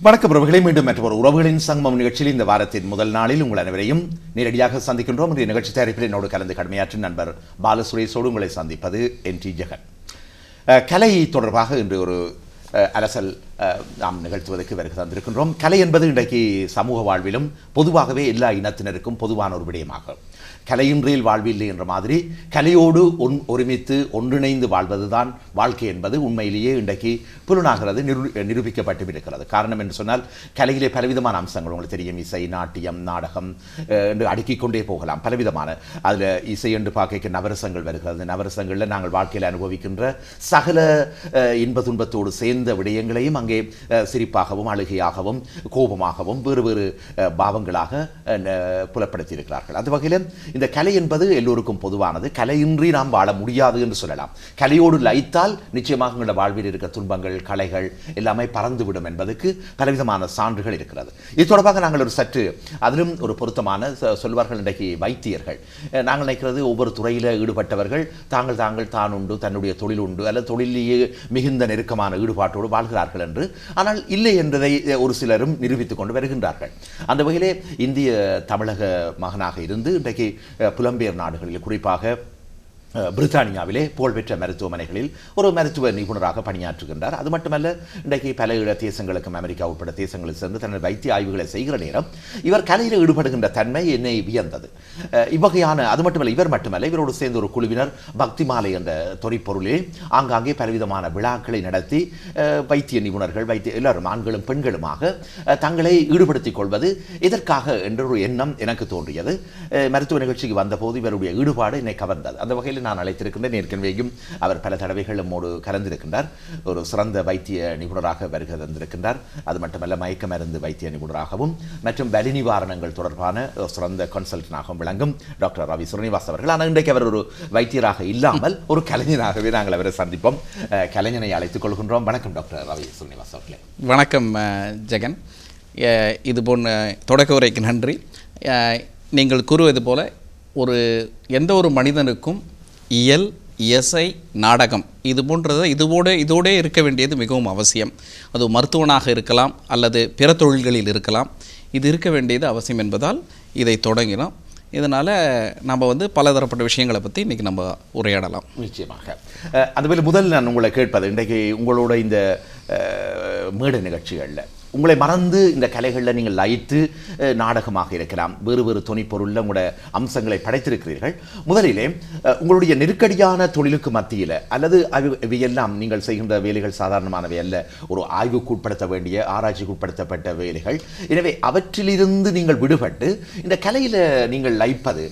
வணக்கம் உறவுகளை, மீண்டும் மற்றொரு உறவுகளின் சங்கமம் நிகழ்ச்சியில் இந்த வாரத்தின் முதல் நாளில் உங்கள் அனைவரையும் நேரடியாக சந்திக்கின்றோம். இந்த நிகழ்ச்சி தயாரிப்பில் என்னோடு கலந்து கடமையாற்றும் நண்பர் பாலசுரேஷோடு உங்களை சந்திப்பது NT ஜெகன். கலை தொடர்பாக இன்று ஒரு அலசல் நாம் நிகழ்த்துவதற்கு வருகை தந்திருக்கின்றோம். கலை என்பது இன்றைக்கு சமூக வாழ்விலும் பொதுவாகவே எல்லா இனத்தினருக்கும் பொதுவான ஒரு விடயமாகும். கலையின்றில் வாழ்வில்லை என்ற மாதிரி கலையோடு ஒருமித்து ஒன்றிணைந்து வாழ்வதுதான் வாழ்க்கை என்பது உண்மையிலேயே இன்றைக்கு புலனாகிறது, நிரூபிக்கப்பட்டு இருக்கிறது. காரணம் என்று சொன்னால் கலையிலே பலவிதமான அம்சங்கள் உங்களுக்கு தெரியும். இசை, நாட்டியம், நாடகம் என்று அடுக்கிக் கொண்டே போகலாம். பலவிதமான அதில் இசை என்று பார்க்க நவரசங்கள் வருகிறது. நவரசங்களில் நாங்கள் வாழ்க்கையில் அனுபவிக்கின்ற சகல இன்ப துன்பத்தோடு சேர்ந்த விடயங்களையும் அங்கே சிரிப்பாகவும் அழுகையாகவும் கோபமாகவும் வேறு வேறு பாவங்களாக புலப்படுத்தியிருக்கிறார்கள். அந்த வகையில் இந்த கலை என்பது எல்லோருக்கும் பொதுவானது. கலையின்றி நாம் வாழ முடியாது என்று சொல்லலாம். கலையோடு லயித்தால் நிச்சயமாக எங்களுடைய வாழ்வில் இருக்கிற துன்பங்கள், கலைகள் எல்லாமே பறந்துவிடும் என்பதற்கு பலவிதமான சான்றுகள் இருக்கிறது. இது தொடர்பாக நாங்கள் ஒரு சற்று அதிலும் ஒரு பொருத்தமான சொல்வார்கள் இன்றைக்கு வைத்தியர்கள். நாங்கள் நினைக்கிறது ஒவ்வொரு துறையில் ஈடுபட்டவர்கள் தான் உண்டு, தன்னுடைய தொழில் உண்டு, அல்லது தொழிலேயே மிகுந்த நெருக்கமான ஈடுபாட்டோடு வாழ்கிறார்கள் என்று. ஆனால் இல்லை என்பதை ஒரு சிலரும் நிரூபித்துக் கொண்டு வருகின்றார்கள். அந்த வகையிலே இந்திய தமிழக மகனாக இருந்து இன்றைக்கு புலம்பெயர் நாடுகளில் குறிப்பாக பிரித்தானியாவிலே புகழ்பெற்ற மருத்துவமனைகளில் ஒரு மருத்துவ நிபுணராக பணியாற்றுகின்றார். அது மட்டுமல்ல, இன்றைக்கு பல தேசங்களுக்கும் அமெரிக்கா உட்பட தேசங்களில் சேர்ந்து தனது வைத்திய ஆய்வுகளை செய்கிற நேரம் இவர் கலையில் ஈடுபடுகின்ற தன்மை என்னை வியந்தது. இவ்வகையான அது மட்டுமல்ல, இவர் மட்டுமல்ல, இவரோடு சேர்ந்த ஒரு குழுவினர் பக்தி மாலை என்ற தொனிப்பொருளில் ஆங்காங்கே பலவிதமான விழாக்களை நடத்தி வைத்திய நிபுணர்கள், எல்லாரும் ஆண்களும் பெண்களுமாக தங்களை ஈடுபடுத்திக் கொள்வது எதற்காக என்ற ஒரு எண்ணம் எனக்கு தோன்றியது. மருத்துவ நிகழ்ச்சிக்கு வந்தபோது இவருடைய ஈடுபாடு என்னை கவர்ந்தது. அந்த வகையில் நான் அழைத்திருக்கின்றேன். ஏற்கனவேயும் அவர் பல தடவைகள் நம்மோடு கலந்திருக்கின்றார். ஒரு சிறந்த வைத்திய நிபுணராக வருகை தந்திருக்கின்றார். அது மட்டுமல்ல, மயக்க மருந்து வைத்திய நிபுணராகவும் மற்றும் வலி நிவாரணங்கள் தொடர்பான சிறந்த கன்சல்டனாகவும் விளங்கும் டாக்டர் ரவி ஸ்ரீனிவாஸ் அவர்கள். ஆனால் இன்றைக்கு அவர் ஒரு வைத்தியராக இல்லாமல் ஒரு கலைஞராகவே நாங்கள் அவரை சந்திப்போம். கலைஞனை அழைத்துக் கொள்கின்றோம். வணக்கம் டாக்டர் ரவி ஸ்ரீனிவாஸ் அவர்களே. வணக்கம் ஜெகன். இது போன்ற தொடக்க உரைக்கு நன்றி. நீங்கள் கூறுவது போல எந்த ஒரு மனிதனுக்கும் இயல், இசை, நாடகம் இது போன்றதை இதோடே இருக்க வேண்டியது மிகவும் அவசியம். அது மருத்துவனாக இருக்கலாம் அல்லது பிற தொழில்களில் இருக்கலாம். இது இருக்க வேண்டியது அவசியம் என்பதால் இதை தொடங்கினோம். இதனால் நம்ம பலதரப்பட்ட விஷயங்களை பற்றி இன்றைக்கி நம்ம உரையாடலாம். நிச்சயமாக. அதுபோல் முதல் நான் உங்களை கேட்பது, இன்றைக்கு உங்களோட இந்த மேடை நிகழ்ச்சிகளில் உங்களை மறந்து இந்த கலைகளில் நீங்கள் லயித்து நாடகமாக இருக்கலாம், வேறு வேறு துணிப்பொருளில் உங்களோட அம்சங்களை படைத்திருக்கிறீர்கள். முதலிலே உங்களுடைய நெருக்கடியான தொழிலுக்கு மத்தியில் அல்லது இவையெல்லாம் நீங்கள் செய்கின்ற வேலைகள் சாதாரணமானவை அல்ல, ஒரு ஆய்வுக்கு உட்படுத்த வேண்டிய, ஆராய்ச்சிக்கு உட்படுத்தப்பட்ட வேலைகள். எனவே அவற்றிலிருந்து நீங்கள் விடுபட்டு இந்த கலையில் நீங்கள் லயிப்பது,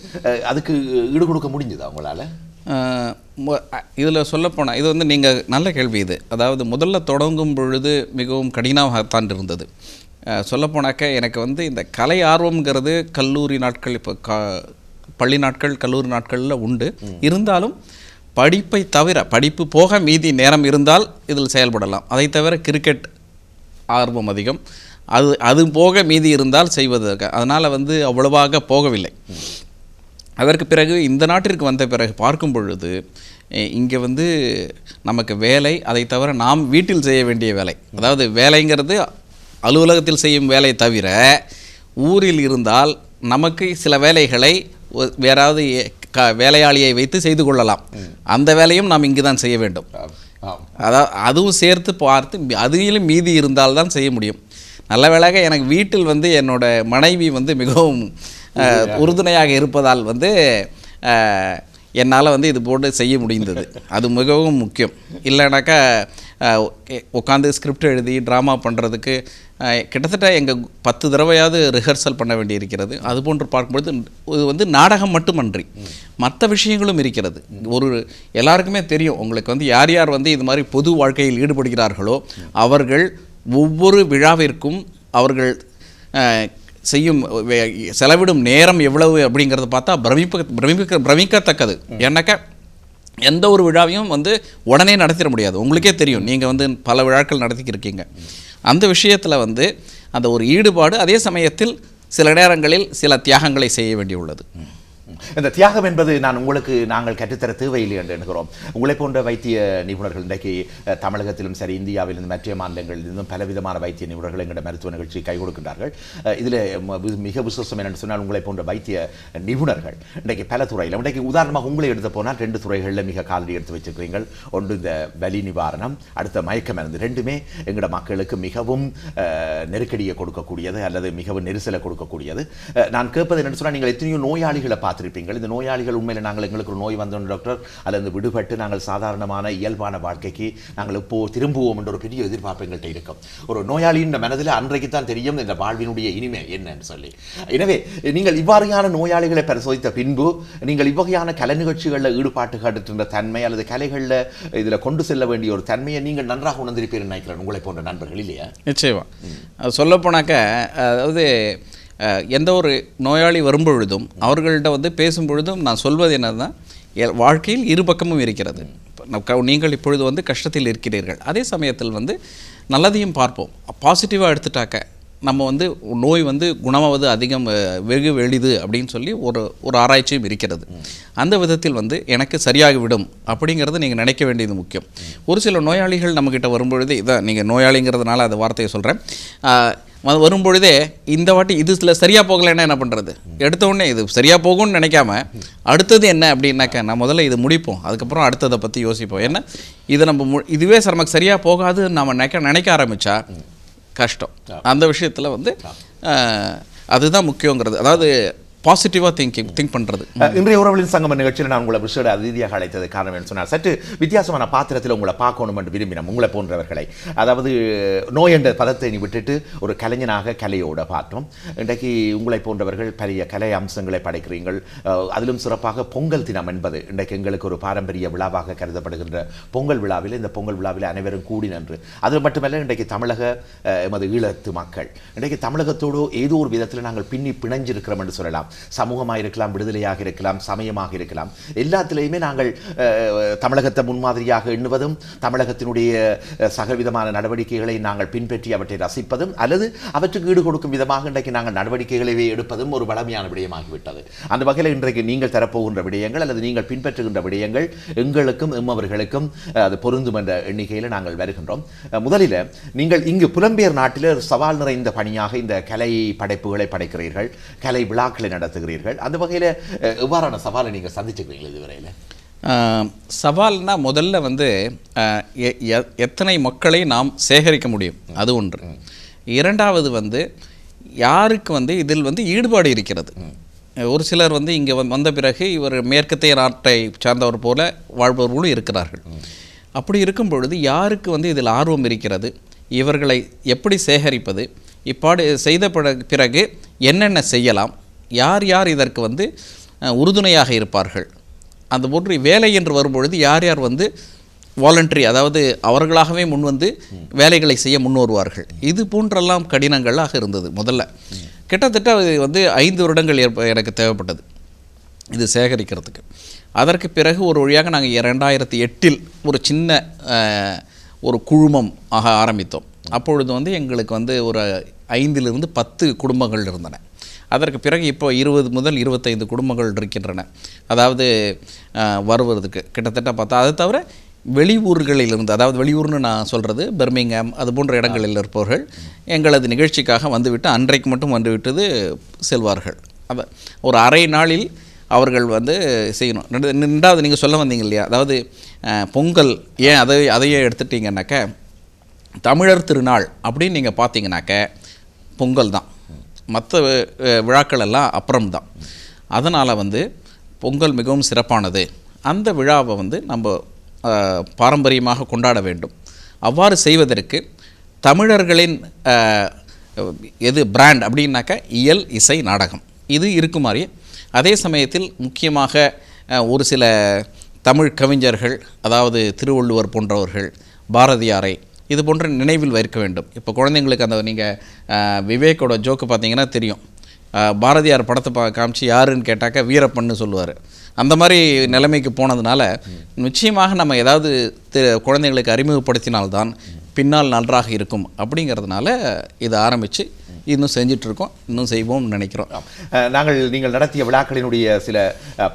அதுக்கு ஈடு கொடுக்க முடிஞ்சதா உங்களால்? இதில் சொல்லப்போனால் இது நீங்கள் நல்ல கேள்வி இது. அதாவது முதல்ல தொடங்கும் பொழுது மிகவும் கடினமாகத்தான் இருந்தது. சொல்லப்போனாக்க எனக்கு இந்த கலை ஆர்வம்ங்கிறது கல்லூரி நாட்கள், இப்போ பள்ளி நாட்கள், கல்லூரி நாட்களில் உண்டு. இருந்தாலும் படிப்பை தவிர, படிப்பு போக மீதி நேரம் இருந்தால் இதில் செயல்படலாம். அதை தவிர கிரிக்கெட் ஆர்வம் அதிகம். அது போக மீதி இருந்தால் செய்வதற்கு, அதனால் அவ்வளவாக போகவில்லை. அதற்கு பிறகு இந்த நாட்டிற்கு வந்த பிறகு பார்க்கும் பொழுது இங்கே நமக்கு வேலை, அதை தவிர நாம் வீட்டில் செய்ய வேண்டிய வேலை, அதாவது வேலைங்கிறது அலுவலகத்தில் செய்யும் வேலை தவிர ஊரில் இருந்தால் நமக்கு சில வேலைகளை வேறாவது வேலையாளியை வைத்து செய்து கொள்ளலாம். அந்த வேலையும் நாம் இங்கு தான் செய்ய வேண்டும். அதாவது அதுவும் சேர்த்து பார்த்து அதிலும் மீதி இருந்தால்தான் செய்ய முடியும். நல்ல வேளையாக எனக்கு வீட்டில் என்னோட மனைவி மிகவும் உறுதுணையாக இருப்பதால் என்னால் இது போட்டு செய்ய முடிந்தது. அது மிகவும் முக்கியம். இல்லைனாக்கா உட்காந்து ஸ்கிரிப்ட் எழுதி ட்ராமா பண்ணுறதுக்கு கிட்டத்தட்ட எங்கள் 10 தடவையாவது ரிஹர்சல் பண்ண வேண்டியிருக்கிறது. அதுபோன்று பார்க்கும்பொழுது இது நாடகம் மட்டுமன்றி மற்ற விஷயங்களும் இருக்கிறது. எல்லாருக்குமே தெரியும், உங்களுக்கு யார் யார் இது மாதிரி பொது வாழ்க்கையில் ஈடுபடுகிறார்களோ அவர்கள் ஒவ்வொரு விழாவிற்கும் அவர்கள் செலவிடும் நேரம் எவ்வளவு அப்படிங்கிறத பார்த்தா பிரமிக்கத்தக்கது. ஏன்னாக்கா எந்த ஒரு விழாவையும் உடனே நடத்திட முடியாது. உங்களுக்கே தெரியும், நீங்கள் பல விழாக்கள் நடத்திக்கிருக்கீங்க. அந்த விஷயத்தில் அந்த ஒரு ஈடுபாடு, அதே சமயத்தில் சில நேரங்களில் சில தியாகங்களை செய்ய வேண்டியுள்ளது. இந்த தியாகம் என்பது நாங்கள் கற்றுத்தர தேவையில்லை என்று எண்ணுகிறோம். உங்களை போன்ற வைத்திய நிபுணர்கள் இன்றைக்கு தமிழகத்திலும் சரி, இந்தியாவிலும் மற்ற மாநிலங்களிலிருந்தும் பலவிதமான வைத்திய நிபுணர்கள் எங்களுடைய மருத்துவ நிகழ்ச்சி கை கொடுக்கின்றார்கள். இதில் மிக விசேஷம் என்னென்னு சொன்னால், உங்களை போன்ற வைத்திய நிபுணர்கள் இன்றைக்கு பல துறையில், இன்றைக்கு உதாரணமாக உங்களை எடுத்து போனால் 2 துறைகளில் மிக காலடி எடுத்து வச்சிருக்கிறீர்கள். ஒன்று இந்த வலி நிவாரணம், அடுத்த மயக்க மருந்து. ரெண்டுமே எங்களோட மக்களுக்கு மிகவும் நெருக்கடியை கொடுக்கக்கூடியது அல்லது மிகவும் நெரிசலை கொடுக்கக்கூடியது. நான் கேட்பது என்னென்னு சொன்னால், நீங்கள் எத்தனையோ நோயாளிகளை பார்த்திருப்பீங்கள். இந்த நோயாளிகள் உண்மையில் எங்களுக்கு ஒரு நோய் வந்தோம் டாக்டர், அல்லது விடுபட்டு நாங்கள் சாதாரணமான இயல்பான வாழ்க்கைக்கு நாங்கள் இப்போ திரும்புவோம் என்ற ஒரு பெரிய எதிர்பார்ப்பு எங்கள்கிட்ட இருக்கும். ஒரு நோயாளியின் மனதில் அன்றைக்கு தான் தெரியும் இந்த வாழ்வினுடைய இனிமை என்னன்னு சொல்லி. எனவே நீங்கள் இவ்வாறான நோயாளிகளை பரிசோதித்த பின்பு நீங்கள் இவ்வகையான கலை நிகழ்ச்சிகளில் ஈடுபாட்டு காட்டுகின்ற தன்மை அல்லது கலைகளில் இதில் கொண்டு செல்ல வேண்டிய ஒரு தன்மையை நீங்கள் நன்றாக உணர்ந்திருப்பீர்கள் நினைக்கிறேன், உங்களை போன்ற நண்பர்கள் இல்லையா? நிச்சயமா. சொல்லப்போனாக்க, அதாவது எந்த ஒரு நோயாளி வரும்பொழுதும் அவர்கள்ட்ட பேசும்பொழுதும் நான் சொல்வது என்னன்னா, வாழ்க்கையில் இரு பக்கமும் இருக்கிறது. நீங்கள் இப்பொழுது கஷ்டத்தில் இருக்கிறீர்கள், அதே சமயத்தில் நல்லதையும் பார்ப்போம். பாசிட்டிவாக எடுத்துட்டாக்க நம்ம நோய் குணமாவது அதிகம் வெகு எளிது அப்படின்னு சொல்லி ஒரு ஆராய்ச்சியும் இருக்கிறது. அந்த விதத்தில் எனக்கு சரியாகிவிடும் அப்படிங்கிறது நீங்கள் நினைக்க வேண்டியது முக்கியம். ஒரு சில நோயாளிகள் நம்மக்கிட்ட வரும்பொழுது, இதான் நீங்கள் நோயாளிங்கிறதுனால அந்த வார்த்தையை சொல்கிறேன், வரும்பொழுதே இந்த வாட்டி இது சில சரியாக போகலைன்னா என்ன பண்ணுறது, எடுத்த உடனே இது சரியாக போகும்னு நினைக்காம அடுத்தது என்ன அப்படின்னாக்க, நான் முதல்ல இது முடிப்போம், அதுக்கப்புறம் அடுத்ததை பற்றி யோசிப்போம். ஏன்னா இதை நம்ம இதுவே நமக்கு சரியாக போகாது நம்ம நினைக்க ஆரம்பித்தா கஷ்டம். அந்த விஷயத்தில் அதுதான் முக்கியங்கிறது. அதாவது பாசிட்டிவாக திங்க் பண்ணுறது. இன்றைய உறவுகளின் சங்கம நிகழ்ச்சியில் நான் உங்களை விஷய அதிதியாக அழைத்தது காரணம் என்று சொன்னால், சற்று வித்தியாசமான பாத்திரத்தில் உங்களை பார்க்கணும் என்று விரும்பினோம். உங்களை போன்றவர்களை, அதாவது நோய் என்ற பதத்தை விட்டுட்டு ஒரு கலைஞனாக கலையோட பார்த்தோம். இன்றைக்கு உங்களை போன்றவர்கள் பழைய கலை அம்சங்களை படைக்கிறீர்கள். அதிலும் சிறப்பாக பொங்கல் தினம் என்பது இன்றைக்கு எங்களுக்கு ஒரு பாரம்பரிய விழாவாக கருதப்படுகின்ற பொங்கல் விழாவில், இந்த பொங்கல் விழாவில் அனைவரும் கூடி நின்று, அது மட்டுமல்ல இன்றைக்கு தமிழக எமது ஈழத்து மக்கள் இன்றைக்கு தமிழகத்தோடு ஏதோ ஒரு விதத்தில் நாங்கள் பின்னி பிணைஞ்சிருக்கிறோம் என்று சொல்லலாம். சமூகமாக இருக்கலாம், விடுதலையாக இருக்கலாம், சமயமாக இருக்கலாம், எல்லாத்திலையுமே நாங்கள் தமிழகத்தை முன்மாதிரியாக எண்ணுவதும், தமிழகத்தினுடைய சகவிதமான நடவடிக்கைகளை நாங்கள் பின்பற்றி அவற்றை ரசிப்பதும், அல்லது அவற்றுக்கு ஈடு கொடுக்கும் விதமாக இன்றைக்கு நாங்கள் நடவடிக்கைகளை எடுப்பதும் ஒரு வளமையான விடயமாகிவிட்டது. அந்த வகையில் இன்றைக்கு நீங்கள் தரப்போகின்ற விடயங்கள் அல்லது நீங்கள் பின்பற்றுகின்ற விடயங்கள் எங்களுக்கும் எம்மவர்களுக்கும் அது பொருந்தும் என்ற எண்ணிக்கையில் நாங்கள் வருகின்றோம். முதலில் நீங்கள் இங்கு புலம்பெயர் நாட்டில் சவால் நிறைந்த பணியாக இந்த கலை படைப்புகளை படைக்கிறீர்கள், கலை விழாக்களை நடத்துகிறீர்கள். அந்த வகையில் எவ்வாறான சவாலை நீங்கள் சந்திச்சுக்கிறீங்களா இதுவரையில்? சவால்னா முதல்ல எத்தனை மக்களை நாம் சேகரிக்க முடியும், அது ஒன்று. இரண்டாவது யாருக்கு இதில் ஈடுபாடு இருக்கிறது. ஒரு சிலர் இங்கே வந்த பிறகு இவர் மேற்கத்திய நாட்டை சார்ந்தவர் போல வாழ்பவர்களும் இருக்கிறார்கள். அப்படி இருக்கும் பொழுது யாருக்கு இதில் ஆர்வம் இருக்கிறது, இவர்களை எப்படி சேகரிப்பது, இப்பாடு செய்த பிறகு என்னென்ன செய்யலாம், யார் யார் இதற்கு உறுதுணையாக இருப்பார்கள், அந்த போன்று வேலை என்று வரும்பொழுது யார் யார் வாலண்டரி, அதாவது அவர்களாகவே வேலைகளை செய்ய வருவார்கள். இது போன்றெல்லாம் கடினங்களாக இருந்தது. முதல்ல கிட்டத்தட்ட 5 வருடங்கள் எனக்கு தேவைப்பட்டது இது சேகரிக்கிறதுக்கு. அதற்கு பிறகு ஒரு வழியாக நாங்கள் 2008 ஒரு சின்ன ஒரு குழுமம் ஆரம்பித்தோம். அப்பொழுது எங்களுக்கு ஒரு 5 to 10 குடும்பங்கள் இருந்தன. அதற்கு பிறகு இப்போ 20 முதல் 25 குடும்பங்கள் இருக்கின்றன. அதாவது வருவதற்கு கிட்டத்தட்ட பார்த்தா, அதை தவிர வெளியூர்களிலிருந்து, அதாவது வெளியூர்னு நான் சொல்கிறது பெர்மிங்ஹாம் அது போன்ற இடங்களில் இருப்பவர்கள் எங்களது நிகழ்ச்சிக்காக வந்துவிட்டு அன்றைக்கு மட்டும் வந்துவிட்டது செல்வார்கள். அதை ஒரு அரை நாளில் அவர்கள் செய்யணும். ரெண்டாவது நீங்கள் சொல்ல வந்தீங்க இல்லையா, அதாவது பொங்கல், ஏன் அதையே எடுத்துட்டிங்கன்னாக்க தமிழர் திருநாள் அப்படின்னு நீங்கள் பார்த்தீங்கன்னாக்க பொங்கல் தான், மற்ற விழாக்கள் எல்லாம் அப்புறம்தான். அதனால் பொங்கல் மிகவும் சிறப்பானது. அந்த விழாவை நம்ம பாரம்பரியமாக கொண்டாட வேண்டும். அவ்வாறு செய்வதற்கு தமிழர்களின் எது பிராண்ட் அப்படின்னாக்க இயல், இசை, நாடகம் இது இருக்குமாறி, அதே சமயத்தில் முக்கியமாக ஒரு சில தமிழ் கவிஞர்கள், அதாவது திருவள்ளுவர் போன்றவர்கள், பாரதியாரை இது போன்ற நினைவில் வைக்க வேண்டும். இப்போ குழந்தைங்களுக்கு அந்த நீங்கள் விவேக்கோட ஜோக்கு பார்த்தீங்கன்னா தெரியும், பாரதியார் படத்தை காமிச்சு யாருன்னு கேட்டாக்க வீரப்பன்னு சொல்லுவார். அந்த மாதிரி நிலைமைக்கு போனதுனால நிச்சயமாக நம்ம ஏதாவது குழந்தைங்களுக்கு அறிமுகப்படுத்தினால்தான் பின்னால் நன்றாக இருக்கும். அப்படிங்கிறதுனால இதை ஆரம்பித்து இன்னும் செஞ்சிட்ருக்கோம், இன்னும் செய்வோம்னு நினைக்கிறோம். நீங்கள் நடத்திய விழாக்களினுடைய சில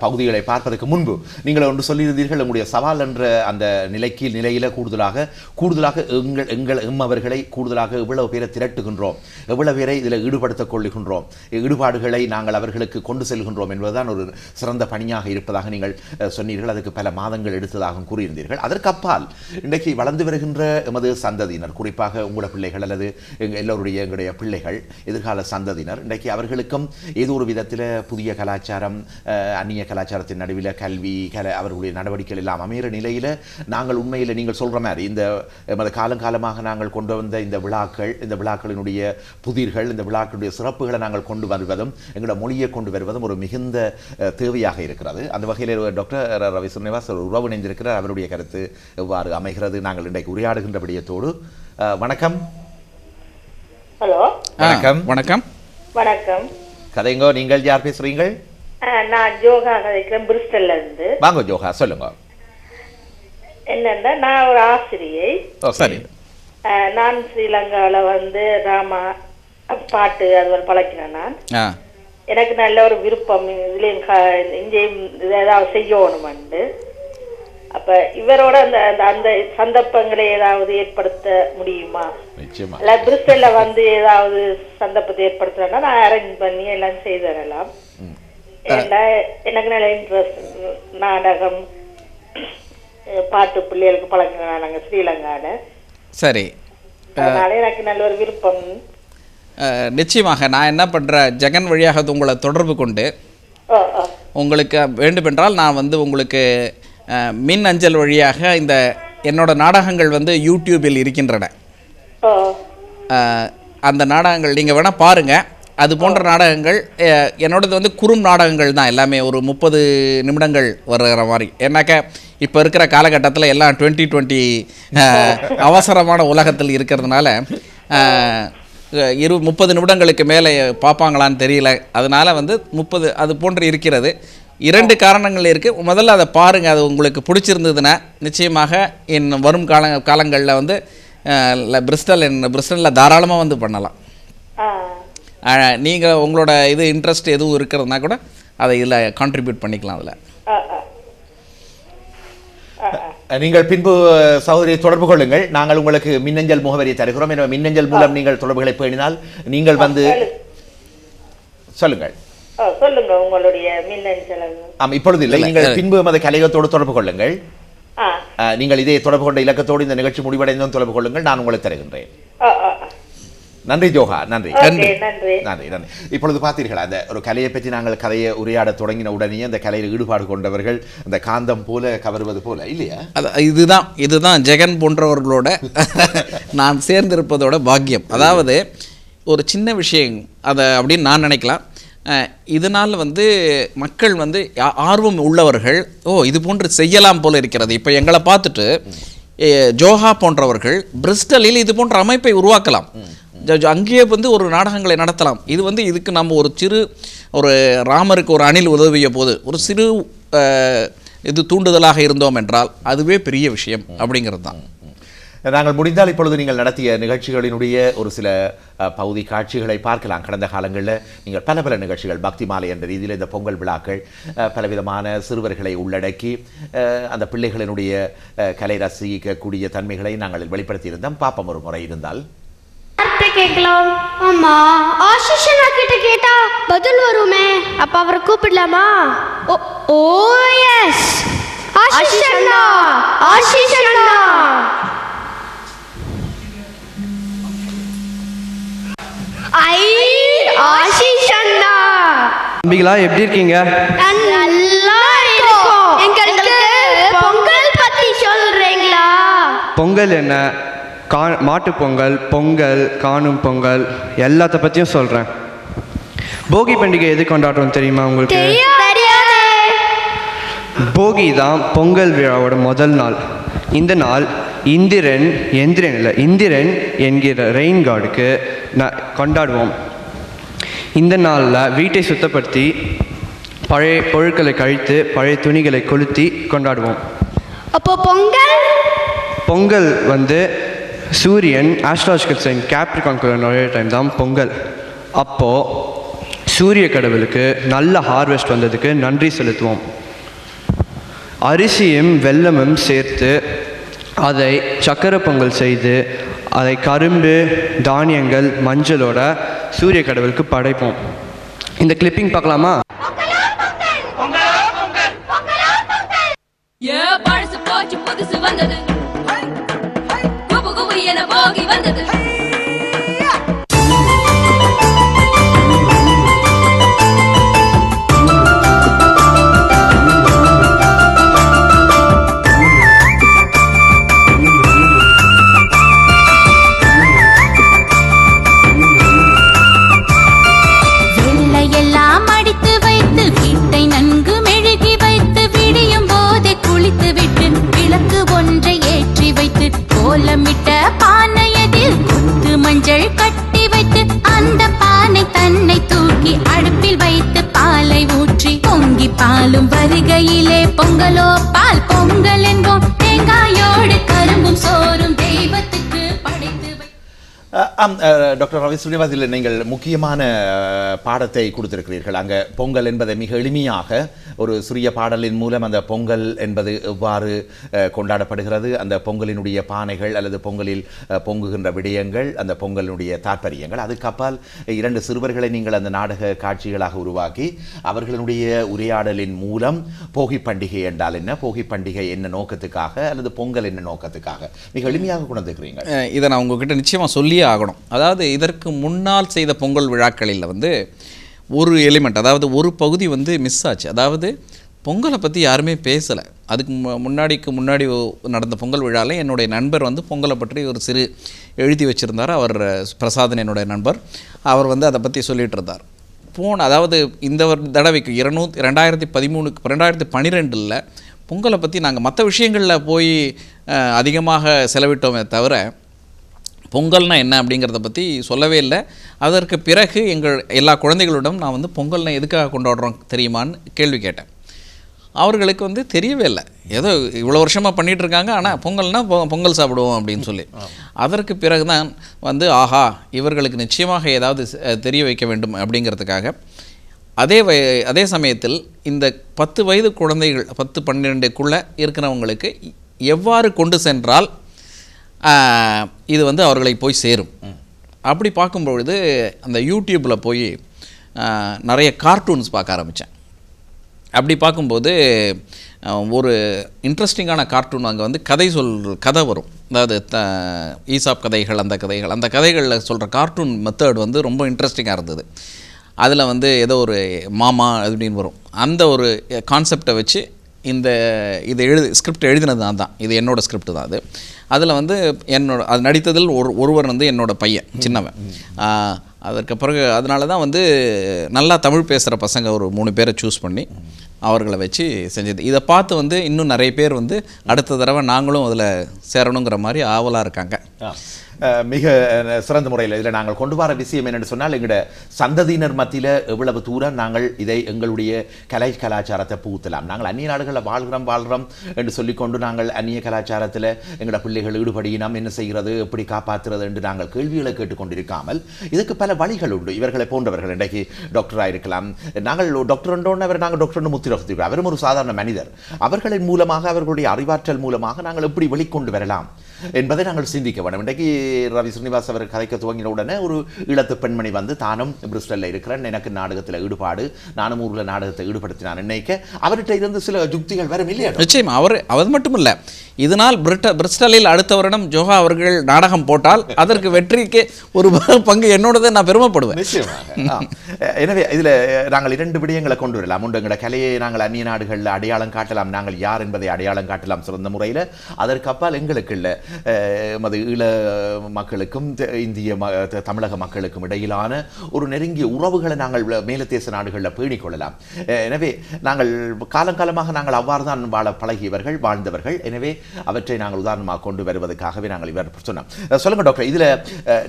பகுதிகளை பார்ப்பதற்கு முன்பு நீங்கள் ஒன்று சொல்லியிருந்தீர்கள், உங்களுடைய சவால் என்ற அந்த நிலையில் கூடுதலாக எம்மவர்களை கூடுதலாக எவ்வளவு பேரை திரட்டுகின்றோம், எவ்வளவு பேரை இதில் ஈடுபடுத்திக் கொள்ளுகின்றோம், ஈடுபாடுகளை நாங்கள் அவர்களுக்கு கொண்டு செல்கின்றோம் என்பதுதான் ஒரு சிறந்த பணியாக இருப்பதாக நீங்கள் சொன்னீர்கள். அதுக்கு பல மாதங்கள் எடுத்ததாகவும் கூறியிருந்தீர்கள். அதற்கு அப்பால் இன்றைக்கு வளர்ந்து வருகின்ற எமது சந்ததியினர், குறிப்பாக உங்களோட பிள்ளைகள் அல்லது எங்களுடைய பிள்ளைகள், எதிர்கால சந்ததியினர், இன்றைக்கு அவர்களுக்கும் ஏதோ ஒரு விதத்தில் புதிய கலாச்சாரம், அந்நிய கலாச்சாரத்தின் நடுவில் கல்வி, அவர்களுடைய நடவடிக்கைகள் எல்லாம் அமைகிற நிலையில் நாங்கள் உண்மையில் நீங்கள் சொல்கிற மாதிரி இந்த காலங்காலமாக நாங்கள் கொண்டு வந்த இந்த விழாக்களினுடைய புதிர்கள், இந்த விழாக்களுடைய சிறப்புகளை நாங்கள் கொண்டு வருவதும் எங்களோட மொழியை கொண்டு வருவதும் ஒரு மிகுந்த தேவையாக இருக்கிறது. அந்த வகையில் டாக்டர் ரவி ஸ்ரீனிவாஸ் உறவு இணைந்திருக்கிறார். அவருடைய கருத்து எவ்வாறு அமைகிறது? நாங்கள் இன்றைக்கு உரையாடுகின்ற விடயத்தோடு. வணக்கம். ஹலோ. வணக்கம். வணக்கம். வணக்கம். கதைங்கோ. நீங்கள் யார் பேசுறீங்க? நான் ஜோகா கதைக்கிறேன், பிரிஸ்டல்ல இருந்து. வாங்க ஜோகா, சொல்லுங்க. என்னன்னா, நான் ஒரு ஆசிரியை. சரி. நான் ஸ்ரீலங்காவில் ராமா பாட்டு அது பழக்கினேன். நான் எனக்கு நல்ல ஒரு விருப்பம் இதுலேயும் இங்கேயும் ஏதாவது செய்யணுமெண்டு. அப்ப இவரோட அந்த அந்த சந்தர்ப்பங்களை ஏதாவது ஏற்படுத்த முடியுமா? இல்ல பிரிஸ்டல்ல ஏதாவது சந்தர்ப்பத்தை ஏற்படுத்தலன்னா நான் அரேஞ்ச் பண்ணி எல்லாம் செய்து தரலாம். எனக்கு நல்ல இன்ட்ரெஸ்ட், நாடகம், பாட்டு பிள்ளைகளுக்கு பழக்கினா நாங்க ஸ்ரீலங்கால. சரி. அதனால எனக்கு நல்ல ஒரு விருப்பம். நிச்சயமாக நான் என்ன பண்றேன், ஜெகன் வழியாக உங்களை தொடர்பு கொண்டு உங்களுக்கு வேண்டுமென்றால் நான் உங்களுக்கு மின் அஞ்சல் வழியாக இந்த என்னோட நாடகங்கள் யூடியூபில் இருக்கின்றன. அந்த நாடகங்கள் நீங்கள் வேணால் பாருங்கள். அது போன்ற நாடகங்கள் என்னோடது குறும் நாடகங்கள் தான், எல்லாமே ஒரு 30 நிமிடங்கள் வருகிற மாதிரி. ஏன்னாக்கா இப்போ இருக்கிற காலகட்டத்தில் எல்லாம் 2020 அவசரமான உலகத்தில் இருக்கிறதுனால 30 நிமிடங்களுக்கு மேலே பார்ப்பாங்களான்னு தெரியல. அதனால் 30 அது போன்று இருக்கிறது. 2 காரணங்கள் இருக்குது. முதல்ல அதை பாருங்கள், அது உங்களுக்கு பிடிச்சிருந்ததுன்னா நிச்சயமாக வரும் காலங்களில் பிரிஸ்டலில் தாராளமாக பண்ணலாம். நீங்கள் உங்களோட இன்ட்ரெஸ்ட் எதுவும் இருக்கிறதுனா கூட அதை இதில் கான்ட்ரிபியூட் பண்ணிக்கலாம். அதில் நீங்கள் பின்பு சகோதரியை தொடர்பு கொள்ளுங்கள். நாங்கள் உங்களுக்கு மின்னஞ்சல் முகவரியை தருகிறோம். எனவே மின்னஞ்சல் மூலம் நீங்கள் தொடர்புகளை பேணினால் நீங்கள் சொல்லுங்கள். சொல்லுங்க உங்களுடைய மின்னஞ்சல். இப்பொழுது இல்லை, நீங்கள் பின்பு எமது கலையகத்தோடு தொடர்பு கொள்ளுங்கள். நீங்கள் இதே தொடர்பு கொண்ட இலக்கத்தோடு இந்த நிகழ்ச்சி முடிவடைந்தும் தொடர்பு கொள்ளுங்கள். நான் உங்களை தருகின்றேன். நன்றி ஜோகா. நன்றி. இப்பொழுது பார்த்தீர்களா, அந்த ஒரு கலையை பற்றி நாங்கள் கதையை உரையாட தொடங்கின உடனே அந்த கலையில் ஈடுபாடு கொண்டவர்கள் அந்த காந்தம் போல கவருவது போல இல்லையா? இதுதான் ஜெகன் போன்றவர்களோட நான் சேர்ந்திருப்பதோட பாக்கியம். அதாவது ஒரு சின்ன விஷயம் அதை அப்படின்னு நான் நினைக்கலாம். இதனால் மக்கள் ஆர்வம் உள்ளவர்கள் இது போன்று செய்யலாம் போல இருக்கிறது. இப்போ எங்களை பார்த்துட்டு ஜோஹா போன்றவர்கள் பிரிஸ்டலில் இது போன்ற அமைப்பை உருவாக்கலாம், அங்கேயே ஒரு நாடகங்களை நடத்தலாம். இதுக்கு நம்ம ஒரு ராமருக்கு ஒரு அணில் உதவிய போது ஒரு சிறு தூண்டுதலாக இருந்தோம் என்றால் அதுவே பெரிய விஷயம் அப்படிங்கிறது தான். நாங்கள் முடிந்தால் இப்பொழுது நீங்கள் நடத்திய நிகழ்ச்சிகளினுடைய ஒரு சில பகுதி காட்சிகளை பார்க்கலாம். கடந்த காலங்களில் நீங்கள் பல நிகழ்ச்சிகள், பக்தி மாலை என்ற ரீதியில் இந்த பொங்கல் விழாக்கள் பலவிதமான சிறுவர்களை உள்ளடக்கி அந்த பிள்ளைகளினுடைய கலை ரசிக்கக்கூடிய தன்மைகளை நாங்கள் வெளிப்படுத்தியிருந்தோம். பாப்பம் ஒரு முறை இருந்தால் கேட்கலாம். ஆமா, ஆஷிஷ் அண்ணா கிட்ட கேட்டா பதில் வருமே, அப்ப அவரை கூப்பிடலாமா? ஓ எஸ், ஆஷிஷ் அண்ணா, ஆஷிஷ் அண்ணா. ஆஷிஷ் அண்ணா, தம்பிகளா எப்படி இருக்கீங்க? நல்லா இருக்கோம். எங்களுக்கு பொங்கல் பத்தி சொல்றீங்களா? பொங்கல் என்ன, மாட்டுப் பொங்கல், பொங்கல், காணும் பொங்கல் எல்லாத்த பற்றியும் சொல்கிறேன். போகி பண்டிகை எது கொண்டாடுறோம் தெரியுமா உங்களுக்கு? போகி தான் பொங்கல் விழாவோட முதல் நாள். இந்த நாள் இந்திரன் என்கிற ரெயின் காடுக்கு கொண்டாடுவோம். இந்த நாளில் வீட்டை சுத்தப்படுத்தி பழைய பொருட்களை கழித்து பழைய துணிகளை கொளுத்தி கொண்டாடுவோம். அப்போ பொங்கல் சூரியன் ஆஸ்ட்ராலஜிக்கல் சைன் கேப்ரிகான்குள்ள நுழைய டைம் தான் பொங்கல். அப்போது சூரிய கடவுளுக்கு நல்ல ஹார்வெஸ்ட் வந்ததுக்கு நன்றி செலுத்துவோம். அரிசியும் வெல்லமும் சேர்த்து அதை சக்கரை பொங்கல் செய்து அதை கரும்பு தானியங்கள் மஞ்சளோட சூரிய கடவுளுக்கு படைப்போம். இந்த கிளிப்பிங் பார்க்கலாமா? பழசு போச்சு புதுசு வந்தது, குபு குபு என போகி வந்தது. வெள்ளையெல்லாம் அடித்து வைத்து வீட்டை நன்கு மெழுகி வைத்து விடியும் போதே குளித்து விட்டு விளக்கு ஒன்றை ஏற்றி வைத்து கோலமிட்ட பானையதில் கொத்து மஞ்சள் கட்டி வைத்து அந்த பானை தன்னை தூக்கி அடுப்பில் வைத்து பாலை ஊற்றி பொங்கி பாலும் வருகையிலே பொங்கலோ பால் பொங்கல் என்போம். தேங்காயோடு கரும்பும் சோறும் தெய்வத்துக்கு படைத்து டாக்டர் ரவி ஸ்ரீனிவாசில் நீங்கள் முக்கியமான பாடத்தை கொடுத்திருக்கிறீர்கள். அங்கே பொங்கல் என்பதை மிக எளிமையாக ஒரு சிறிய பாடலின் மூலம் அந்த பொங்கல் என்பது எவ்வாறு கொண்டாடப்படுகிறது, அந்த பொங்கலினுடைய பானைகள் அல்லது பொங்கலில் பொங்குகின்ற விடயங்கள், அந்த பொங்கலினுடைய தாற்பயங்கள், அதுக்கப்பால் 2 சிறுவர்களை நீங்கள் அந்த நாடக காட்சிகளாக உருவாக்கி அவர்களுடைய உரையாடலின் மூலம் போகி பண்டிகை என்றால் என்ன, போகி பண்டிகை என்ன நோக்கத்துக்காக அல்லது பொங்கல் என்ன நோக்கத்துக்காக மிக எளிமையாக கொண்டிருக்கிறீங்க. இதை நான் உங்ககிட்ட நிச்சயமாக சொல்லியே ஆகணும். அதாவது இதற்கு முன்னால் செய்த பொங்கல் விழாக்களில் வந்து ஒரு எலிமெண்ட், அதாவது ஒரு பகுதி வந்து மிஸ் ஆச்சு. அதாவது பொங்கலை பற்றி யாருமே பேசலை. அதுக்கு முன்னாடி நடந்த பொங்கல் விழாவில் என்னுடைய நண்பர் வந்து பொங்கலை பற்றி ஒரு சிறு எழுதி வச்சுருந்தார். அவர் பிரசாதன் என்னுடைய நண்பர். அவர் வந்து அதை பற்றி சொல்லிகிட்டு இருந்தார். அதாவது இந்த தடவைக்கு 2012 பொங்கலை பற்றி நாங்கள் மற்ற விஷயங்களில் போய் அதிகமாக செலவிட்டோமே தவிர பொங்கல்னா என்ன அப்படிங்கிறத பற்றி சொல்லவே இல்லை. அதற்கு பிறகு எங்கள் எல்லா குழந்தைகளிடம் நான் வந்து பொங்கல்னா எதுக்காக கொண்டாடுறோம் தெரியுமான்னு கேள்வி கேட்டேன். அவர்களுக்கு வந்து தெரியவே இல்லை. ஏதோ இவ்வளோ வருஷமாக பண்ணிகிட்ருக்காங்க, ஆனால் பொங்கல்னா பொங்கல் சாப்பிடுவோம் அப்படின்னு சொல்லி. அதற்கு பிறகு தான் வந்து ஆஹா, இவர்களுக்கு நிச்சயமாக ஏதாவது தெரிய வைக்க வேண்டும் அப்படிங்கிறதுக்காக அதே சமயத்தில் இந்த 10 வயது குழந்தைகள் 10-12க்குள்ளே இருக்கிறவங்களுக்கு எவ்வாறு கொண்டு சென்றால் இது வந்து அவர்களை போய் சேரும். அப்படி பார்க்கும்பொழுது அந்த யூடியூப்பில் போய் நிறைய கார்ட்டூன்ஸ் பார்க்க ஆரம்பித்தேன். அப்படி பார்க்கும்போது ஒரு இன்ட்ரெஸ்டிங்கான கார்ட்டூன் அங்கே வந்து கதை வரும். அதாவது ஈசாப் கதைகள், அந்த கதைகளில் சொல்கிற கார்ட்டூன் மெத்தட் வந்து ரொம்ப இன்ட்ரெஸ்டிங்காக இருந்தது. அதில் வந்து ஏதோ ஒரு மாமா அப்படின்னு வரும். அந்த ஒரு கான்செப்டை வச்சு இது ஸ்கிரிப்ட் எழுதினது தான். இது என்னோடய ஸ்கிரிப்ட் தான் அது. அதில் வந்து அது நடித்ததில் ஒருவர் வந்து என்னோடய பையன், சின்னவன். அதற்கு பிறகு அதனால தான் வந்து நல்லா தமிழ் பேசுகிற பசங்க ஒரு 3 பேரை சூஸ் பண்ணி அவர்களை வச்சு செஞ்சது. இதை பார்த்து வந்து இன்னும் நிறைய பேர் வந்து அடுத்த தடவை நாங்களும் அதில் சேரணுங்கிற மாதிரி ஆவலாக இருக்காங்க. மிக சிறந்த முறையில் இதில் நாங்கள் கொண்டு வர விஷயம் என்னென்னு சொன்னால், எங்களோட சந்ததியினர் மத்தியில் எவ்வளவு தூரம் நாங்கள் இதை எங்களுடைய கலாச்சாரத்தை புகுத்தலாம். நாங்கள் அந்நிய நாடுகளில் வாழ்கிறோம் என்று சொல்லிக்கொண்டு நாங்கள் அந்நிய கலாச்சாரத்தில் எங்களோட பிள்ளைகள் ஈடுபடியினம் என்ன செய்கிறது, எப்படி காப்பாற்றுறது என்று நாங்கள் கேள்விகளை கேட்டுக்கொண்டிருக்காமல் இதுக்கு பல வழிகள் உண்டு. இவர்களை போன்றவர்கள் இன்றைக்கு டாக்டராக இருக்கலாம். நாங்கள் டாக்டர் நாங்கள் டாக்டர் முத்திரப்படுத்திக்கிறோம். அவரும் ஒரு சாதாரண மனிதர். அவர்களின் மூலமாக, அவர்களுடைய அறிவாற்றல் மூலமாக நாங்கள் எப்படி வெளிக்கொண்டு வரலாம் என்பதை நாங்கள் சிந்திக்க வேண்டும். இன்றைக்கு ரவி ஸ்ரீனிவாஸ் அவர் கதைக்க துவங்கின உடனே ஒரு ஈழத்து பெண்மணி வந்து தானும் பிரிஸ்டலில் இருக்கிறேன், எனக்கு நாடகத்தில் ஈடுபாடு, நானும் ஊரில் நாடகத்தை ஈடுபடுத்தினான் நினைக்க அவர்கிட்ட இருந்து சில யுக்திகள் வரும் இல்லையா? நிச்சயம். அவர் மட்டும் இல்லை, இதனால் பிரிஸ்டலில் அடுத்த வருடம் ஜோஹா அவர்கள் நாடகம் போட்டால் அதற்கு வெற்றிக்கு ஒரு பங்கு என்னோடதை நான் பெருமைப்படுவேன். நிச்சயமாக. எனவே இதில் நாங்கள் 2 விடயங்களை கொண்டு வரலாம். ஒன்று, எங்களோட கலையை நாங்கள் அந்நிய நாடுகளில் அடையாளம் காட்டலாம், நாங்கள் யார் என்பதை அடையாளம் காட்டலாம் சிறந்த முறையில். அதற்கு அப்பால் எங்களுக்கு இல்லை மது ஈழ மக்களுக்கும் இந்திய தமிழக மக்களுக்கும் இடையிலான ஒரு நெருங்கிய உறவுகளை நாங்கள் மேலத்தேச நாடுகளில் பேணிக்கொள்ளலாம். எனவே நாங்கள் காலங்காலமாக நாங்கள் அவ்வாறு தான் வாழ பழகியவர்கள், வாழ்ந்தவர்கள். எனவே அவற்றை நாங்கள் உதாரணமாக கொண்டு வருவதற்காகவே நாங்கள் இவர் சொன்னோம். சொல்லுங்க டாக்டர், இதில்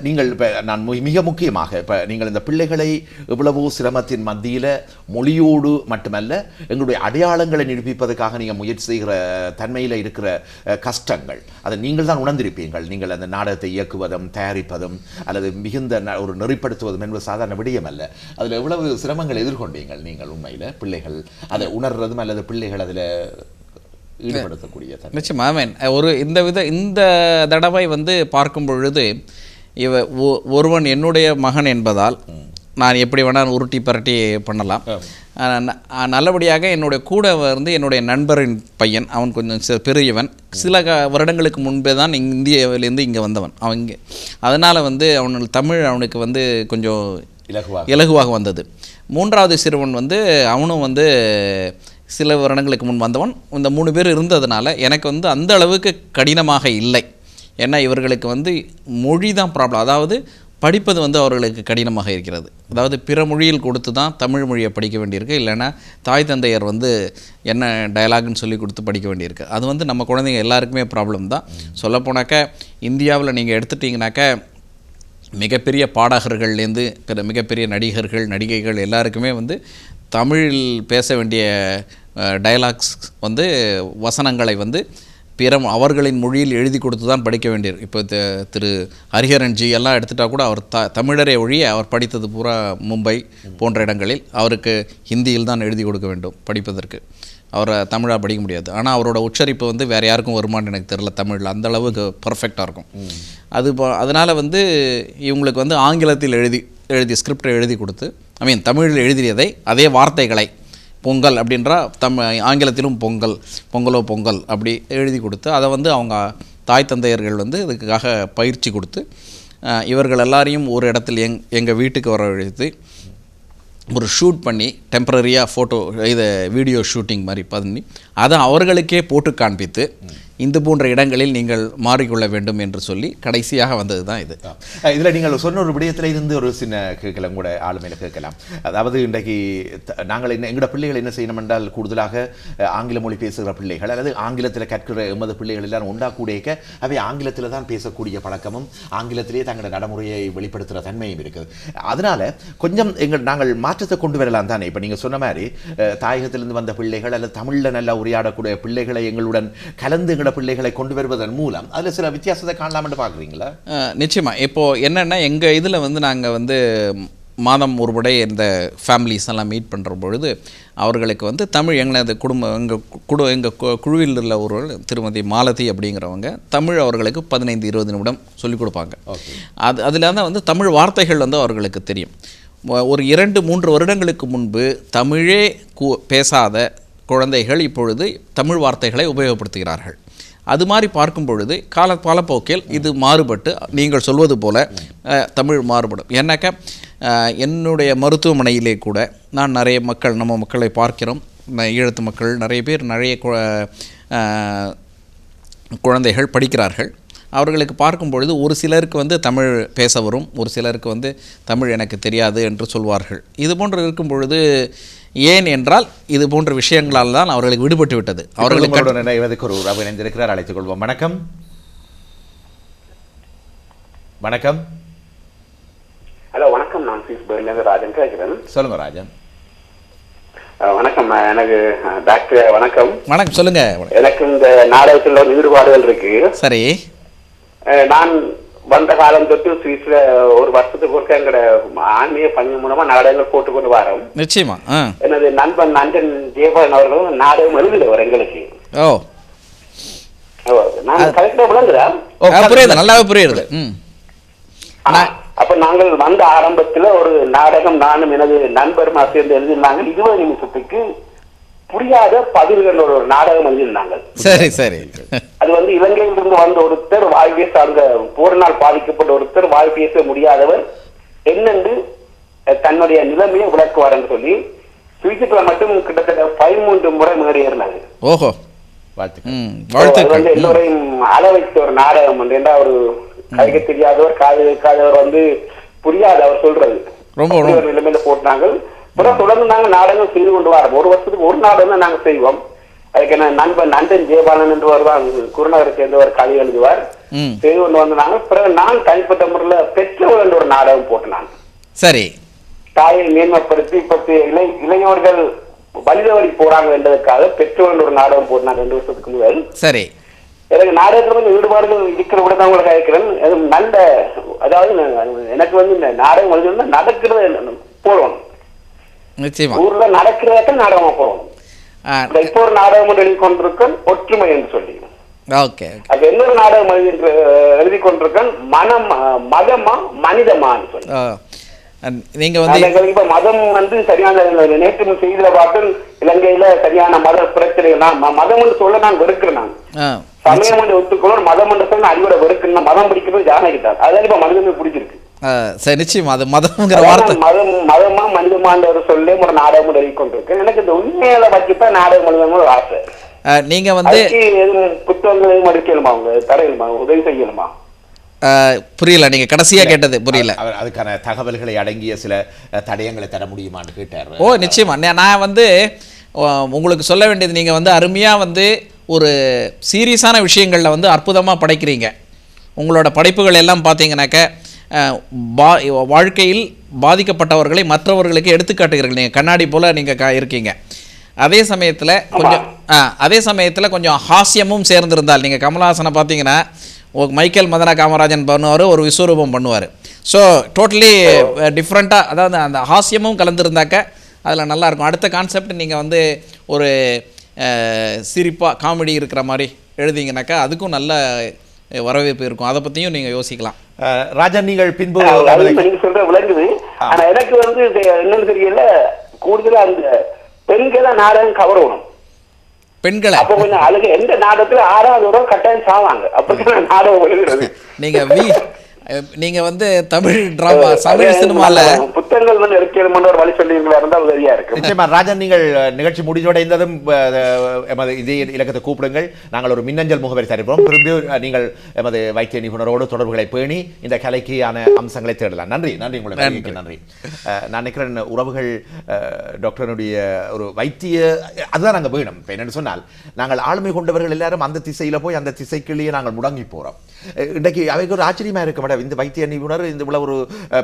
நீங்கள் நான் மிக முக்கியமாக இப்போ நீங்கள் இந்த பிள்ளைகளை எவ்வளவோ சிரமத்தின் மத்தியில் மொழியோடு மட்டுமல்ல எங்களுடைய அடையாளங்களை நிரூபிப்பதற்காக நீங்கள் முயற்சி செய்கிற தன்மையில் இருக்கிற கஷ்டங்கள், அதை நீங்கள் நீங்கள் தான் உணர்ந்திருப்பீர்கள். நீங்கள் அந்த நாடகத்தை இயக்குவதும் தயாரிப்பதும் அல்லது மிகுந்த ஒரு நெறிப்படுத்துவதும் என்பது சாதாரண விடயம் அல்ல. அதில் எவ்வளவு சிரமங்கள் எதிர்கொண்டீங்கள் நீங்கள் உண்மையில் பிள்ளைகள் அதை உணர்றதும் அல்லது பிள்ளைகள் அதில் ஈடுபடுத்தக்கூடிய? நிச்சயமாக ஒரு இந்த தடவை வந்து பார்க்கும் பொழுது ஒருவன் என்னுடைய மகன் என்பதால் நான் எப்படி வேணால் உருட்டி பரட்டி பண்ணலாம். நல்லபடியாக என்னுடைய கூட வந்து என்னுடைய நண்பரின் பையன், அவன் கொஞ்சம் பெரியவன், சில வருடங்களுக்கு முன்பே தான் இந்தியாவிலேருந்து இங்கே வந்தவன். அவன் இங்கே அதனால் வந்து தமிழ் அவனுக்கு வந்து கொஞ்சம் இலகுவாக வந்தது. மூன்றாவது சிறுவன் வந்து அவனும் வந்து சில வருடங்களுக்கு முன் வந்தவன். இந்த 3 பேர் இருந்ததுனால எனக்கு வந்து அந்த அளவுக்கு கடினமாக இல்லை. ஏன்னா இவர்களுக்கு வந்து மொழி தான் ப்ராப்ளம். அதாவது படிப்பது வந்து அவர்களுக்கு கடினமாக இருக்கிறது. அதாவது பிற மொழியில் கொடுத்து தான் தமிழ் மொழியை படிக்க வேண்டியிருக்கு. இல்லைன்னா தாய் தந்தையர் வந்து என்ன டயலாக்னு சொல்லி கொடுத்து படிக்க வேண்டியிருக்கு. அது வந்து நம்ம குழந்தைங்க எல்லாருக்குமே ப்ராப்ளம் தான். சொல்லப்போனாக்கா இந்தியாவில் நீங்கள் எடுத்துட்டிங்கனாக்கா மிகப்பெரிய பாடகர்கள்லேருந்து மிகப்பெரிய நடிகர்கள் நடிகைகள் எல்லாருக்குமே வந்து தமிழில் பேச வேண்டிய டயலாக்ஸ் வந்து வசனங்களை வந்து அவர்களின் மொழியில் எழுதி கொடுத்து தான் படிக்க வேண்டியது. இப்போ திரு ஹரிஹரன்ஜி எல்லாம் எடுத்துட்டால் கூட அவர் தமிழரை ஒழிய அவர் படித்தது பூரா மும்பை போன்ற இடங்களில் அவருக்கு ஹிந்தியில் தான் எழுதி கொடுக்க வேண்டும் படிப்பதற்கு. அவரை தமிழாக படிக்க முடியாது. ஆனால் அவரோட உச்சரிப்பு வந்து வேறு யாருக்கும் வருமானு எனக்கு தெரியல தமிழில். அந்தளவுக்கு பர்ஃபெக்டாக இருக்கும். அதனால் வந்து இவங்களுக்கு வந்து ஆங்கிலத்தில் எழுதி ஸ்கிரிப்டை எழுதி கொடுத்து தமிழில் எழுதியதை அதே வார்த்தைகளை பொங்கல் அப்படின்றா ஆங்கிலத்திலும் பொங்கலோ பொங்கல் அப்படி எழுதி கொடுத்து அதை வந்து அவங்க தாய் தந்தையர்கள் வந்து இதுக்காக பயிற்சி கொடுத்து இவர்கள் எல்லாரையும் ஒரு இடத்துல எங்கள் வீட்டுக்கு வரவழைத்து ஒரு ஷூட் பண்ணி டெம்பரரியாக ஃபோட்டோ வீடியோ ஷூட்டிங் மாதிரி பண்ணி அதை அவர்களுக்கே போட்டு காண்பித்து இந்த போன்ற இடங்களில் நீங்கள் மாறிக்கொள்ள வேண்டும் என்று சொல்லி கடைசியாக வந்தது தான் இது. இதில் நீங்கள் சொன்ன ஒரு விடயத்தில் இருந்து ஒரு சின்ன கேட்கலாம் கூட ஆளுமையில் கேட்கலாம். அதாவது இன்றைக்கு நாங்கள் எங்களோட பிள்ளைகள் என்ன செய்யணும் என்றால் கூடுதலாக ஆங்கில மொழி பேசுகிற பிள்ளைகள் அல்லது ஆங்கிலத்தில் கற்கிற எமது பிள்ளைகள் எல்லாம் உண்டாக்கூடையக்க அவை ஆங்கிலத்தில் தான் பேசக்கூடிய பழக்கமும் ஆங்கிலத்திலேயே தங்களோட நடைமுறையை வெளிப்படுத்துகிற தன்மையும் இருக்குது. அதனால் கொஞ்சம் நாங்கள் மாற்றத்தை கொண்டு வரலாம் தானே. இப்போ நீங்கள் சொன்ன மாதிரி தாயகத்திலிருந்து வந்த பிள்ளைகள் அல்லது தமிழில் நல்லா உரையாடக்கூடிய பிள்ளைகளை எங்களுடன் கலந்து பிள்ளைகளை கொண்டு வருவதன் மூலம் அதில் சில வித்தியாசத்தை காணலாம் என்று பார்க்குறீங்களா? நிச்சயமாக. இப்போது என்னென்னா எங்கள் இதில் வந்து நாங்கள் வந்து மாதம் ஒரு முறை இந்த ஃபேமிலிஸ் எல்லாம் மீட் பண்ணுற பொழுது அவர்களுக்கு வந்து தமிழ் எங்களது எங்கள் குழுவில் உள்ள ஒரு திருமதி மாலதி அப்படிங்கிறவங்க தமிழ் அவர்களுக்கு 15-20 நிமிடம் சொல்லிக் கொடுப்பாங்க. அதில் வந்து தமிழ் வார்த்தைகள் வந்து அவர்களுக்கு தெரியும். ஒரு 2-3 வருடங்களுக்கு முன்பு தமிழே பேசாத குழந்தைகள் இப்பொழுது தமிழ் வார்த்தைகளை உபயோகப்படுத்துகிறார்கள். அது மாதிரி பார்க்கும் பொழுது காலப்போக்கில் இது மாறுபட்டு நீங்கள் சொல்வது போல் தமிழ் மாறுபடும். ஏன்னாக்கா என்னுடைய மருத்துவமனையிலே கூட நான் நிறைய நம்ம மக்களை பார்க்கிறோம். ஈழத்து மக்கள் நிறைய பேர் நிறைய குழந்தைகள் படிக்கிறார்கள். அவர்களுக்கு பார்க்கும் பொழுது ஒரு சிலருக்கு வந்து தமிழ் பேச வரும், ஒரு சிலருக்கு வந்து தமிழ் எனக்கு தெரியாது என்று சொல்வார்கள். இது போன்று இருக்கும் பொழுது ஏன் என்றால் இது போன்ற விஷயங்களால் தான் அவர்களுக்கு விடுபட்டு விட்டது. அவர்களுக்கு இணைந்திருக்கிறார், அழைத்துக் கொள்வோம். வணக்கம். வணக்கம். ஹலோ வணக்கம். நான் ராஜன் கேட்கிறேன். சொல்லுங்க ராஜன். வணக்கம். எனக்கு டாக்டர் வணக்கம். வணக்கம், சொல்லுங்க. எனக்கு இந்த நாடகத்தில் ஈடுபாடுகள் இருக்கு. சரி. நான் வந்த காலம் தொட்டு சுவிஸ்ல ஒரு வருஷத்துக்கு ஒருக்க எங்கட ஆன்மீக பஞ்சம் மூலமா நாடகங்கள் போட்டுக்கொண்டு வரோம். நிச்சயமா. எனது நண்பன் நண்டன் ஜெயபாலன் அவர்களும் நாடகம் எழுதுகிறவர் எங்களுக்கு. நான் கலெக்டர் புரியுது, நல்லாவே புரியுது. அப்ப நாங்கள் வந்த ஆரம்பத்துல ஒரு நாடகம் நானும் எனது நண்பரும் சேர்ந்து எழுதியிருந்தாங்க. 20 நிமிஷத்துக்கு புரியாத பதில்கள் ஒரு நாடகம் எழுதியிருந்தாங்க. சரி சரி. அது வந்து இலங்கையிலிருந்து வந்த ஒருத்தர் வாய் பேச, அந்த போரினால் பாதிக்கப்பட்ட ஒருத்தர் வாய் பேச முடியாதவர் என்னென்று தன்னுடைய நிலைமையை விளக்குவார் என்று சொல்லி சுவிசில மட்டும் கிட்டத்தட்ட 13 முறை மேறி ஏறினாங்க. ஓஹோ, வந்து எல்லோரையும் அள வைத்த ஒரு நாடகம் வந்து என்ன, ஒரு கைக்கு தெரியாதவர் காது கேட்காதவர் வந்து புரியாது அவர் சொல்றது ஒரு நிலைமையில போட்டாங்க. தொடர்ந்து நாங்க நாடகம் செய்து கொண்டு வரோம். ஒரு வருஷத்துக்கு ஒரு நாடகம் தான் நாங்க செய்வோம். அதுக்கு என்ன நண்பன் நண்டன் ஜெயபாலன் என்றவர் தான் குருநகரை சேர்ந்தவர் கதை எழுதுவார். செய்து கொண்டு வந்தாங்க. பிறகு நான் தனிப்பட்ட முறையில பெற்றோர் என்ற ஒரு நாடகம் போட்டினான். சரி. தாயை மேன்மைப்படுத்தி இப்ப இளைஞர்கள் வலிதவரி போறாங்க என்றதுக்காக பெற்றோர் ஒரு நாடகம் போட்டினாங்க 2 வருஷத்துக்கு முதல். சரி. எனக்கு நாடகத்துல கொஞ்சம் ஈடுபாடுகள் இருக்கிற கூட தான் உங்களுக்கு கேட்கிறேன். நல்ல அதாவது எனக்கு வந்து இந்த நாடகம் வந்து நடக்கிறது போடணும், நிச்சயமா ஊர்ல நடக்கிறத நாடகமா போடணும். இப்போ ஒரு நாடகம் எழுதி கொண்டிருக்கேன் ஒற்றுமை என்று சொல்லி, ஓகே அது இன்னொரு நாடகம் எழுதி கொண்டிருக்கேன் மதமா மனிதமான்னு சொல்லி. நீங்க வந்து இப்ப மதம் வந்து சரியான நேற்று செய்தியில பார்த்து இலங்கையில சரியான மத பிரச்சனை மதம் என்று சொல்ல நான் வெறுக்கிறேன். நான் சமயம் என்று ஒத்துக்கொள்ளும், மதம் என்று சொல்ல அறிவுரை வெறுக்கணும். மதம் பிடிக்கிறது ஜானகிட்டார், அதான் இப்ப மனிதனுக்கு பிடிச்சிருக்கு. சரி, நிச்சயமா அது மதம்ங்கிற வார்த்தை மதமா மனிதமான ஒரு சொல்லே ஒரு நாடகம் எழுதி கொண்டிருக்கேன். எனக்கு இந்த உண்மையில வச்சுதான் நாடகம் எழுதணும் ஒரு ஆசை. நீங்க வந்து புத்தகங்கள் எதுவும் எடுக்கலுமா, அவங்க தரையிலுமா, உதவி செய்யணுமா? புரியல, நீங்க கடைசியா கேட்டது புரியல. அதுக்கான தகவல்களை அடங்கிய சில தடயங்களை தர முடியுமான்னு கேட்டார். ஓ நிச்சயமா, நான் வந்து உங்களுக்கு சொல்ல வேண்டியது, நீங்க வந்து அருமையா வந்து ஒரு சீரியஸான விஷயங்கள்ல வந்து அற்புதமா படைக்கிறீங்க. உங்களோட படைப்புகள் எல்லாம் பார்த்தீங்கன்னாக்க வாழ்க்கையில் பாதிக்கப்பட்டவர்களை மற்றவர்களுக்கு எடுத்துக்காட்டுகிறீர்கள். நீங்கள் கண்ணாடி போல நீங்கள் இருக்கீங்க. அதே சமயத்தில் கொஞ்சம் ஹாஸ்யமும் சேர்ந்திருந்தால், நீங்கள் கமலஹாசனை பார்த்தீங்கன்னா மைக்கேல் மதன காமராஜன் பண்ணுவார், ஒரு விஸ்வரூபம் பண்ணுவார். ஸோ டோட்டலி டிஃப்ரெண்ட்டாக, அதாவது அந்த ஹாஸ்யமும் கலந்துருந்தாக்க அதில் நல்லாயிருக்கும். அடுத்த கான்செப்ட் நீங்கள் வந்து ஒரு சிரிப்பாக காமெடி இருக்கிற மாதிரி எழுதிங்கனாக்கா அதுக்கும் நல்ல வரவேற்பு இருக்கும். அதை பற்றியும் நீங்கள் யோசிக்கலாம். ராஜன், நீங்கள் பின்பு நீங்க சொல்ற விளங்குது. ஆனா எனக்கு வந்து என்னன்னு தெரியல, கூடுதலா அந்த பெண்களை நாடகம் கவரணும். பெண்களை அப்ப கொஞ்சம் அழகு. எந்த நாடகத்துல 6வது ஒரு கட்டாயம் சாவாங்க, அப்பதான் நாடகம் எழுதுறது. நீங்க வந்து தமிழ் டிராமா, தமிழ் சினிமால புத்தகங்கள் வந்து எடுக்கணும்னு ஒரு வழி சொல்லிங்களா இருந்தால் உதவியா இருக்கு. நிச்சயமா ராஜன், நீங்கள் நிகழ்ச்சி முடிவடைந்ததும் எமது இதே இலக்கத்தை கூப்பிடுங்கள். நாங்கள் ஒரு மின்னஞ்சல் முகவரி தருகிறோம். திரும்பி நீங்கள் எமது வைத்திய நிபுணரோடு தொடர்புகளை பேணி இந்த கலைக்கான அம்சங்களை தேடலாம். நன்றி உங்களுக்கு நன்றி. நான் நினைக்கிறேன் உறவுகள் டாக்டருடைய ஒரு வைத்திய அதுதான் நாங்கள் வேணும். இப்போ என்னென்னு சொன்னால், நாங்கள் ஆளுமை கொண்டவர்கள் எல்லாரும் அந்த திசையில் போய் அந்த திசைக்குள்ளேயே நாங்கள் முடங்கி போகிறோம். இன்றைக்கு அவைக்கு ஒரு ஆச்சரியமாக இருக்க மாட்டேன். இந்த வைத்திய நிபுணர் இந்த இவ்வளவு ஒரு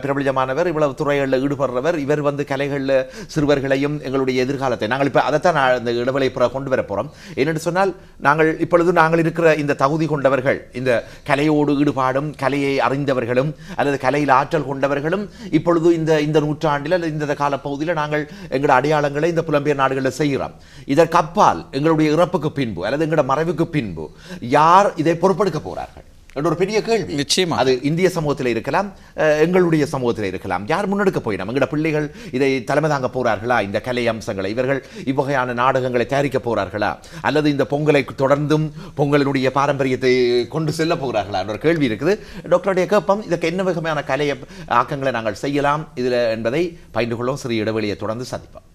பிரபலமானவர், இவ்வளவு துறைகளில் ஈடுபடுறவர், இவர் வந்து கலைகளில் சிறுவர்களையும் எங்களுடைய எதிர்காலத்தை நாங்கள் இப்போ அதைத்தான் இந்த இடைவெளி கொண்டு வர போகிறோம். என்னென்னு சொன்னால், நாங்கள் இருக்கிற இந்த தகுதி கொண்டவர்கள், இந்த கலையோடு ஈடுபாடும் கலையை அறிந்தவர்களும் அல்லது கலையில் ஆற்றல் கொண்டவர்களும் இப்பொழுது இந்த நூற்றாண்டில் அல்லது இந்த காலப்பகுதியில் நாங்கள் எங்களோட அடையாளங்களை இந்த புலம்பெயர் நாடுகளில் செய்கிறோம். இதற்கு அப்பால் எங்களுடைய இறப்புக்கு பின்பு அல்லது எங்களோட மறைவுக்கு பின்பு யார் இதை பொறுப்பெடுக்க போகிறார்கள் என்ற ஒரு பெரிய கேள்வி. நிச்சயமா அது இந்திய சமூகத்தில் இருக்கலாம், எங்களுடைய சமூகத்தில் இருக்கலாம். யார் முன்னெடுக்க போயிடும்? எங்களோட பிள்ளைகள் இதை தலைமை தாங்க போறார்களா? இந்த கலை அம்சங்களை இவர்கள் இவ்வகையான நாடகங்களை தயாரிக்க போறார்களா? அல்லது இந்த பொங்கலை தொடர்ந்தும் பொங்கலினுடைய பாரம்பரியத்தை கொண்டு செல்ல போகிறார்களா என்ற ஒரு கேள்வி இருக்குது. டாக்டருடைய கேட்போம், இதற்கு என்ன வகையான கலை ஆக்கங்களை நாங்கள் செய்யலாம் இதில் என்பதை பயின்று கொள்ளும். சிறிய இடைவெளியை தொடர்ந்து சந்திப்போம்.